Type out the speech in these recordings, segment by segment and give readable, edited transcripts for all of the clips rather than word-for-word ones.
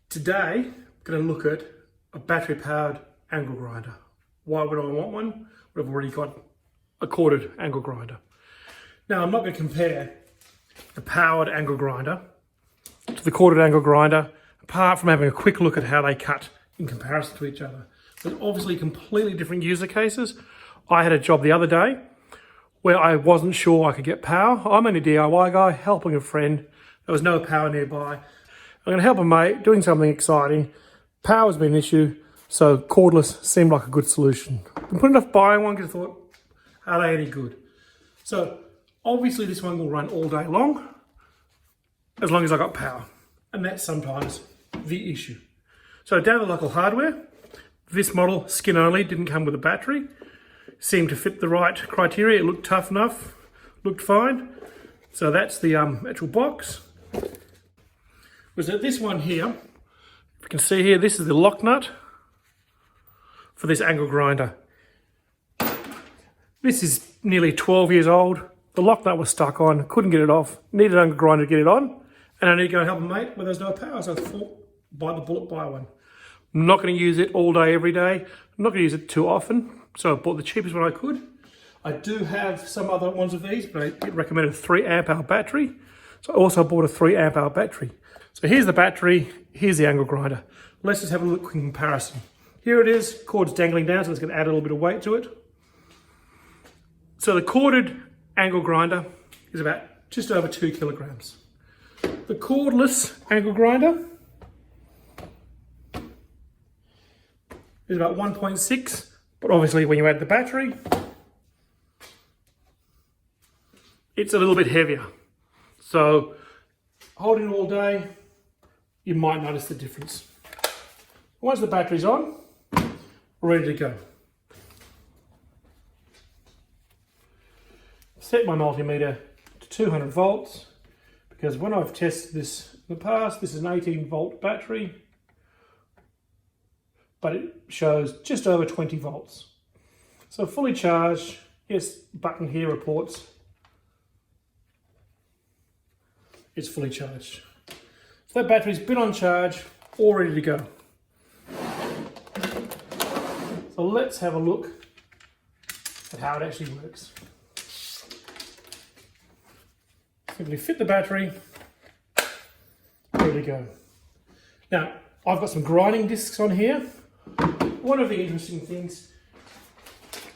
Today, I'm going to look at a battery-powered angle grinder. Why would I want one? I've already got a corded angle grinder. Now, I'm not going to compare the powered angle grinder to the corded angle grinder, apart from having a quick look at how they cut in comparison to each other. There's obviously completely different user cases. I had a job the other day where I wasn't sure I could get power. I'm only a DIY guy, helping a friend. There was no power nearby. I'm going to help a mate doing something exciting. Power's been an issue, so cordless seemed like a good solution. Been putting off buying one because I thought, are they any good? So obviously this one will run all day long, as long as I got power. And that's sometimes the issue. So down the local hardware, this model, skin only, didn't come with a battery. Seemed to fit the right criteria. It looked tough enough, looked fine. So that's the actual box. Was that this one here, if you can see here, this is the lock nut for this angle grinder. This is nearly 12 years old. The lock nut was stuck on, couldn't get it off, needed an angle grinder to get it on, and I need to go and help a mate where there's no power, so I thought, bite the bullet, buy one. I'm not going to use it all day, every day. I'm not going to use it too often, so I bought the cheapest one I could. I do have some other ones of these, but I get recommended a 3 amp hour battery. So I also bought a 3 amp hour battery. So here's the battery, here's the angle grinder. Let's just have a look in comparison. Here it is, cord's dangling down, so it's going to add a little bit of weight to it. So the corded angle grinder is about just over 2 kilograms. The cordless angle grinder is about 1.6, but obviously when you add the battery, it's a little bit heavier. So holding it all day, you might notice the difference. Once the battery's on, we're ready to go. Set my multimeter to 200 volts because when I've tested this in the past, this is an 18 volt battery, but it shows just over 20 volts. So fully charged, yes, button here reports it's fully charged. So that battery's been on charge, all ready to go. So let's have a look at how it actually works. Simply fit the battery, ready to go. Now, I've got some grinding discs on here. One of the interesting things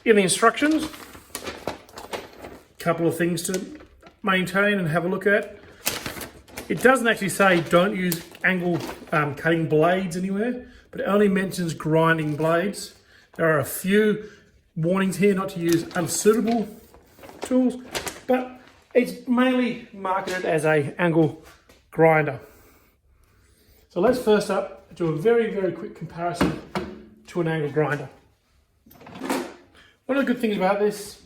in the instructions, a couple of things to maintain and have a look at. It doesn't actually say don't use angle cutting blades anywhere, but it only mentions grinding blades. There are a few warnings here not to use unsuitable tools, but it's mainly marketed as an angle grinder. So let's first up do a very, very quick comparison to an angle grinder. One of the good things about this,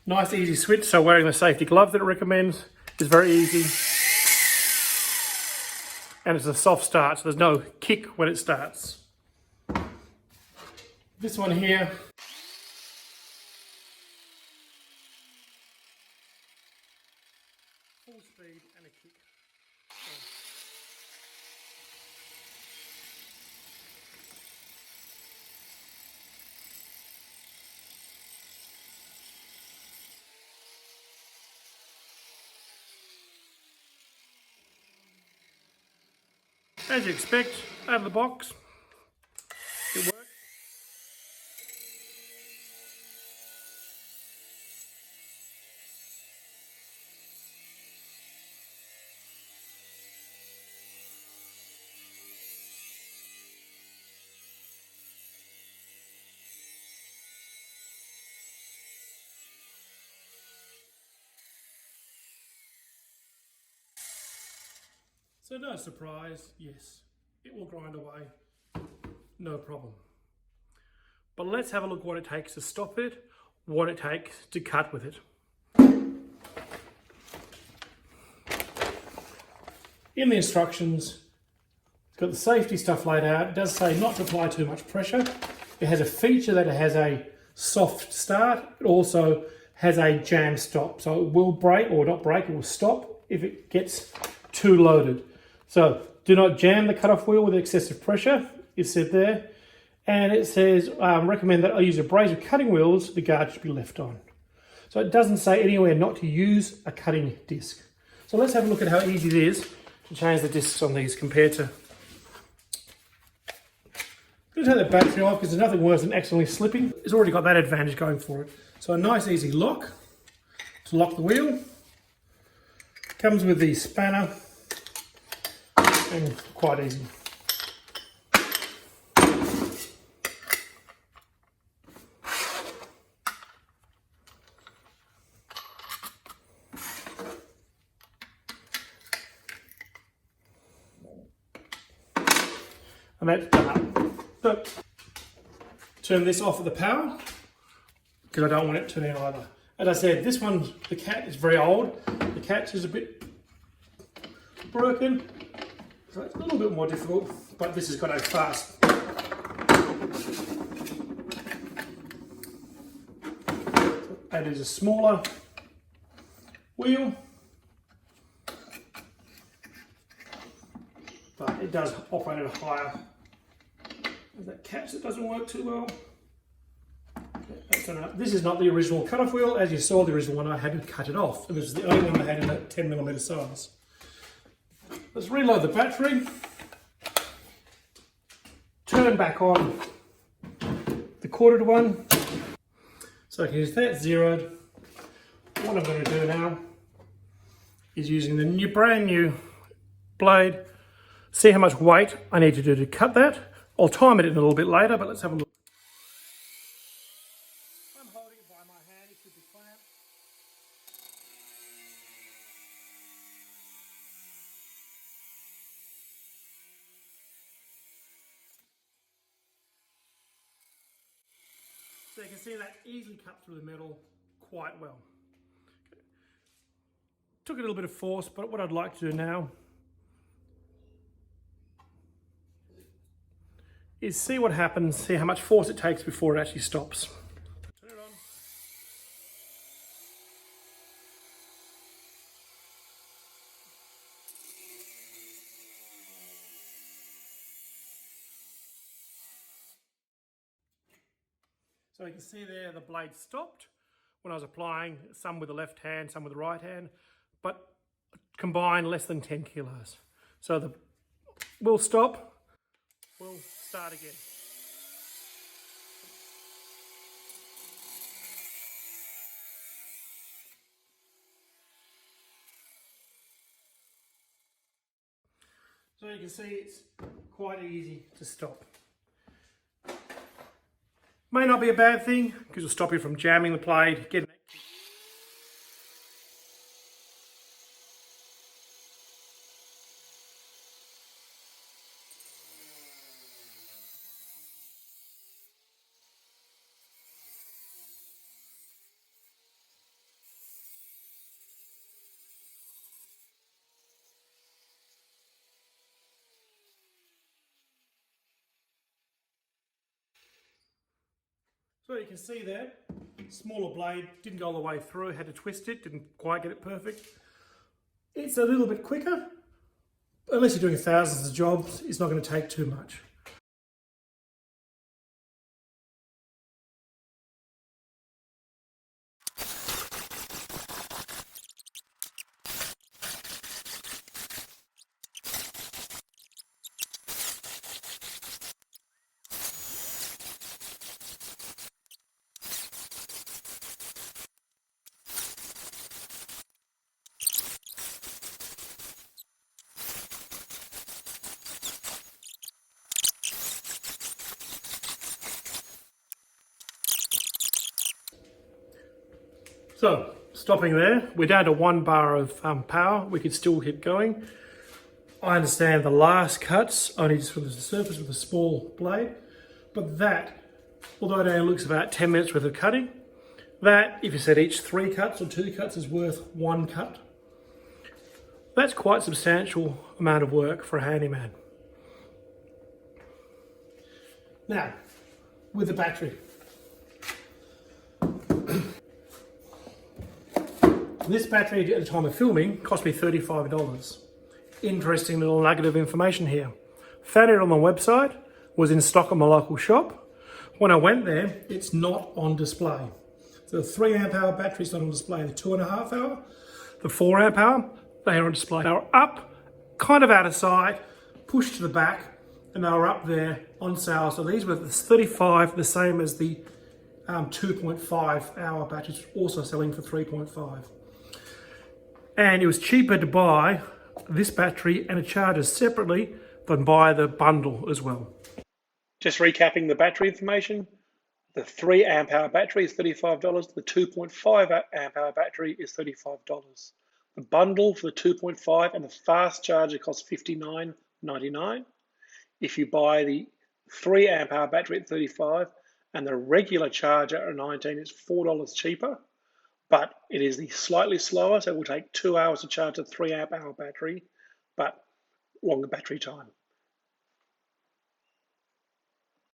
nice easy switch, so wearing the safety glove that it recommends is very easy. And it's a soft start, so there's no kick when it starts. This one here, full speed and a kick. As you expect, out of the box, it works. So no surprise, yes, it will grind away, no problem. But let's have a look what it takes to stop it, what it takes to cut with it. In the instructions, it's got the safety stuff laid out. It does say not to apply too much pressure. It has a feature that it has a soft start. It also has a jam stop. So it will break, or not break, it will stop if it gets too loaded. So do not jam the cutoff wheel with excessive pressure, it's said there. And it says, recommend that I use abrasive cutting wheels, the guard should be left on. So it doesn't say anywhere not to use a cutting disc. So let's have a look at how easy it is to change the discs on these compared to... I'm going to take the battery off because there's nothing worse than accidentally slipping. It's already got that advantage going for it. So a nice easy lock to lock the wheel. Comes with the spanner and quite easy. And that's done. So, turn this off at the power because I don't want it to turn either. As I said, this one, the cat is very old. The catch is a bit broken, so it's a little bit more difficult, but this has got a fast. That is a smaller wheel, but it does operate at a higher. There's that catch that doesn't work too well. This is not the original cut-off wheel. As you saw, the original one I had to cut it off, and this is the only one I had in that 10mm size. Let's reload the battery. Turn back on the corded one. So I can use that zeroed. What I'm going to do now is using the brand new blade. See how much weight I need to do to cut that. I'll time it in a little bit later, but let's have a look. I'm holding it by my hand, it should be clamped. So you can see that easily cut through the metal quite well. Took a little bit of force, but what I'd like to do now is see what happens, see how much force it takes before it actually stops. Turn it on. So you can see there the blade stopped when I was applying, some with the left hand, some with the right hand, but combined less than 10 kilos. So the will stop. We'll start again. So you can see it's quite easy to stop. May not be a bad thing because it'll stop you from jamming the blade, getting that kick. So you can see there, smaller blade, didn't go all the way through, had to twist it, didn't quite get it perfect. It's a little bit quicker, unless you're doing thousands of jobs, it's not going to take too much. So, stopping there, we're down to 1 bar of power. We could still keep going. I understand the last cuts only just from the surface with a small blade, but that, although it only looks about 10 minutes worth of cutting, that, if you said each 3 cuts or 2 cuts is worth 1 cut, that's quite a substantial amount of work for a handyman. Now, with the battery. This battery at the time of filming cost me $35. Interesting little nugget of information here. Found it on the website, was in stock at my local shop. When I went there, it's not on display. So the 3 amp hour battery is not on display. The 2.5 hour, the 4 amp hour, they are on display. They were up, kind of out of sight, pushed to the back, and they were up there on sale. So these were the 35, the same as the 2.5 hour batteries, also selling for 3.5. And it was cheaper to buy this battery and a charger separately than buy the bundle as well. Just recapping the battery information, the 3 amp hour battery is $35, the 2.5 amp hour battery is $35. The bundle for the 2.5 and the fast charger costs $59.99. If you buy the 3 amp hour battery at $35 and the regular charger at $19, it's $4 cheaper. But it is the slightly slower, so it will take 2 hours to charge a 3 amp hour battery, but longer battery time.